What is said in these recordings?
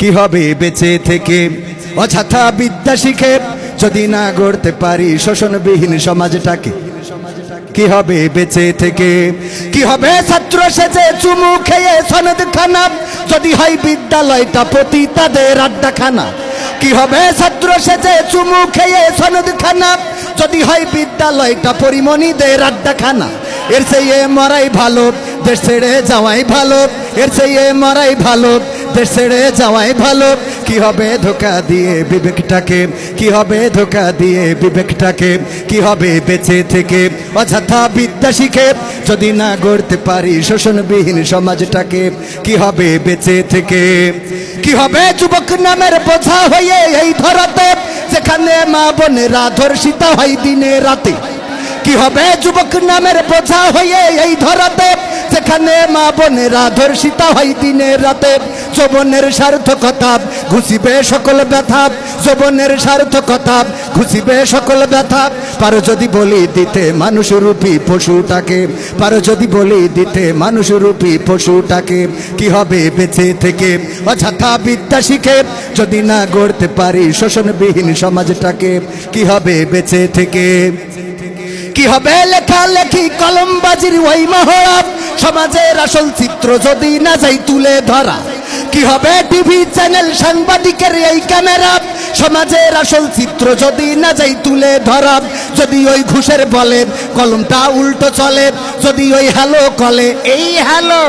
কি হবে বেঁচে থেকে অযথা বিদ্যা শিখে যদি না গড়তে পারি শোষণবিহীন সমাজটাকে? কি হবে বেঁচে থেকে? কি হবে ছাত্র সেজে চুমু খেয়ে সনদ খানা যদি হয় বিদ্যালয়টা পতিতাদের আড্ডাখানা? কি হবে ছাত্র সেজে চুমু খেয়ে সনদ খানা যদি হয় বিদ্যালয়টা পরিমণিদের আড্ডাখানা? এর চেয়ে মরাই ভালো, দেশ ছেড়ে যাওয়াই ভালো। এর চেয়ে মরাই ভালো, দেশ ছেড়ে যাওয়াই ভালো। কি হবে ধোকা দিয়ে বিবেকটাকে? কি হবে ধোকা দিয়ে বিবেকটাকে? কি হবে বেঁচে থেকে অযথা বিদ্যা শিখে যদি না গড়তে পারি শোষণবিহীন সমাজটাকে? কি হবে বেঁচে থেকে? কি হবে যুবক নামের বোঝা হয়ে এই ধরাতে যেখানে মা বোনেরা ধর্ষিতা হয় দিনে রাতে? কি হবে যুবক নামের বোঝা হয়ে এই ধরাতে যেখানে মা বোনেরা ধর্ষিতা হয় দিনে রাতে? যৌবনের সার্থকতা ঘুষিবে সকল ব্যথা, যৌবনের সার্থকতা ঘুষিবে সকল ব্যথা। পারো যদি বলি দিতে মানুষরূপী পশুটাকে, পারো যদি বলি দিতে মানুষরূপী পশুটাকে? কি হবে বেঁচে থেকে অযথা বিদ্যা শিখে যদি না গড়তে পারি শোষণবিহীন সমাজটাকে? কি হবে বেঁচে থেকে? কি হবে লেখালেখি কলমবাজির ওই মহড়া সমাজের আসল চিত্র যদি না যাই তুলে ধরা? কি হবে টিভি চ্যানেল সাংবাদিকের এই ক্যামেরা সমাজের আসল চিত্র যদি না যাই তুলে ধরা? যদি ওই ঘুষের বলে কলমটা উল্টো চলে, যদি ওই হ্যালো কলে এই হ্যালো,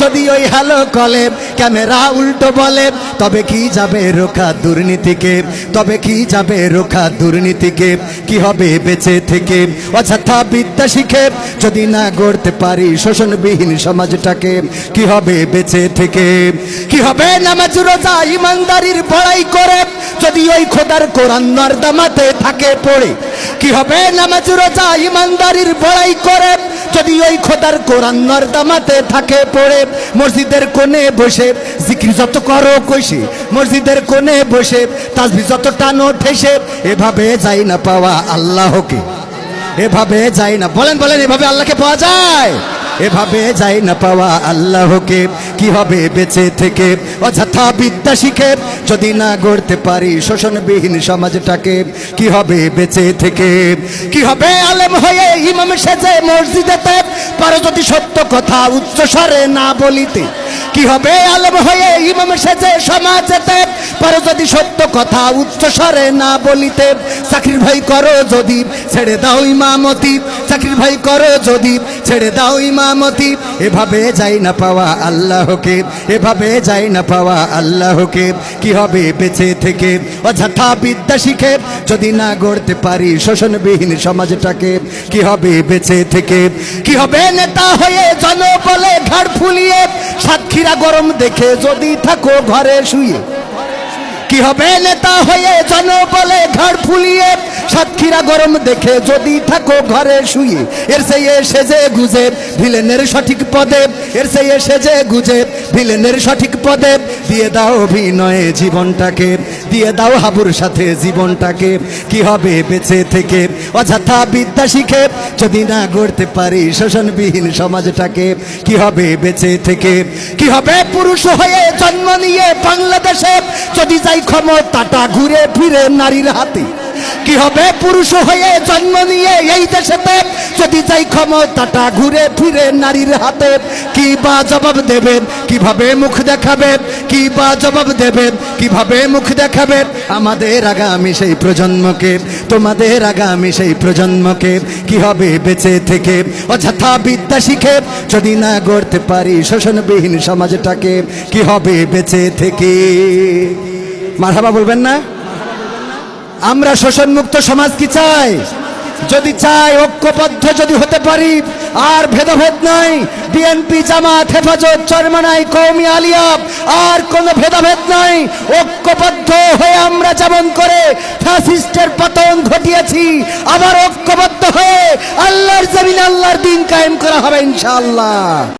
যদি ওই হ্যালো কলে ক্যামেরা উল্টো বলে, তবে কি যাবে রোখা দুর্নীতিকে? তবে কি যাবে রোখা দুর্নীতিকে? কি হবে বেঁচে থেকে অযথা বিদ্যা শিখে যদি না গড়তে পারি শোষণবিহীন সমাজটাকে? কি হবে বেঁচে থেকে? কি হবে নামাজ রোজা ইমানদারির বড়াই করে যদি ওই খোদার কোরআন নর্দমাতে থাকে পড়ে? কি হবে নামাজ রোজা ইমানদারির বড়াই করে যদি ওই খোদার কোরআন নর্দমাতে থাকে পড়ে? মসজিদের কোণে বসে জিকির যত করো কইসে, মসজিদের কোণে বসে তাসবিহ যত টানো ঠেসে, এভাবে যাই না পাওয়া আল্লাহকে? এভাবে যাই না, বলেন বলেন, এভাবে আল্লাহকে পাওয়া যায়? এভাবে যাই না পাওয়া আল্লাহকে? কি হবে বেঁচে থেকে অযথা বিদ্যা শিখে যদি না গড়তে পারি শোষণবিহীন সমাজটাকে? কি হবে বেঁচে থেকে? কি হবে আলেম হয়ে ইমাম সেজে মসজিদেতে পারো যদি সত্য কথা উচ্চ স্বরে না বলিতে? কি হবে আলেম হয়ে ইমাম সেজে সমাজেতে পারো যদি সত্য কথা উচ্চ স্বরে না বলিতে? চাকরির ভাই করো যদি ছেড়ে দাও ইমামতি, চাকরির ভাই করো যদি ছেড়ে দাও ইমামতি। এভাবে যাই না পাওয়া আল্লাহকে, এভাবে যাই না পাওয়া আল্লাহকে? কি হবে বেঁচে থেকে অযথা বিদ্যা শিখে যদি না গড়তে পারি শোষণবিহীন সমাজটাকে? কি হবে বেঁচে থেকে? কি হবে নেতা হয়ে জনবলে ঘাড় ফুলিয়ে সাতক্ষীরা গরম দেখে যদি থাকো ঘরে শুয়ে? কি হবে নেতা হয়ে জনবলে ঘাড় ফুলিয়ে সাতক্ষীরা গরম দেখে যদি থাকো ঘরে শুয়ে? এর চেয়ে সেজে গুজে ভিলেনের সঠিক পদে, এর চেয়ে সেজে গুজে ভিলেনের সঠিক পদে দিয়ে দাও অভিনয়ে জীবনটাকে, দিয়ে দাও হাবুর সাথে জীবনটাকে। কি হবে বেঁচে থেকে অযথা বিদ্যা শিখে যদি না গড়তে পারি শোষণবিহীন সমাজটাকে? কি হবে বেঁচে থেকে? কি হবে পুরুষ হয়ে জন্ম নিয়ে বাংলাদেশে যদি যাই ক্ষমতাটা ঘুরে ফিরে নারীর হাতে? কি হবে পুরুষ হয়ে জন্ম নিয়ে এই দেশেতে যদি যাই ক্ষমতাটা ঘুরে ফিরে নারীর হাতে? কি বা জবাব দেবেন, কিভাবে মুখ দেখাবেন? কি বা জবাব দেবেন, কিভাবে মুখ দেখাবেন আমাদের আগামী সেই প্রজন্মকে, তোমাদের আগামী সেই প্রজন্মকে? কি হবে বেঁচে থেকে অযথা বিদ্যা শিখে যদি না গড়তে পারি শোষণবিহীন সমাজটাকে? কি হবে বেঁচে থেকে? মারহাবা বলবেন না? আমরা শোষণমুক্ত সমাজ কি চাই? যদি চাই ঐক্যবদ্ধ যদি হতে পারি, আর ভেদাভেদ নাই, বিএনপি জামাত হেফাজত চরমনাই কওমি আলিয়া, আর কোনো ভেদাভেদ নাই। ঐক্যবদ্ধ হয়ে আমরা যেমন করে ফ্যাসিস্টের পতন ঘটিয়েছি, আবার ঐক্যবদ্ধ হয়ে আল্লাহর জমিনে আল্লাহর দ্বীন কায়েম করা হবে ইনশাআল্লাহ।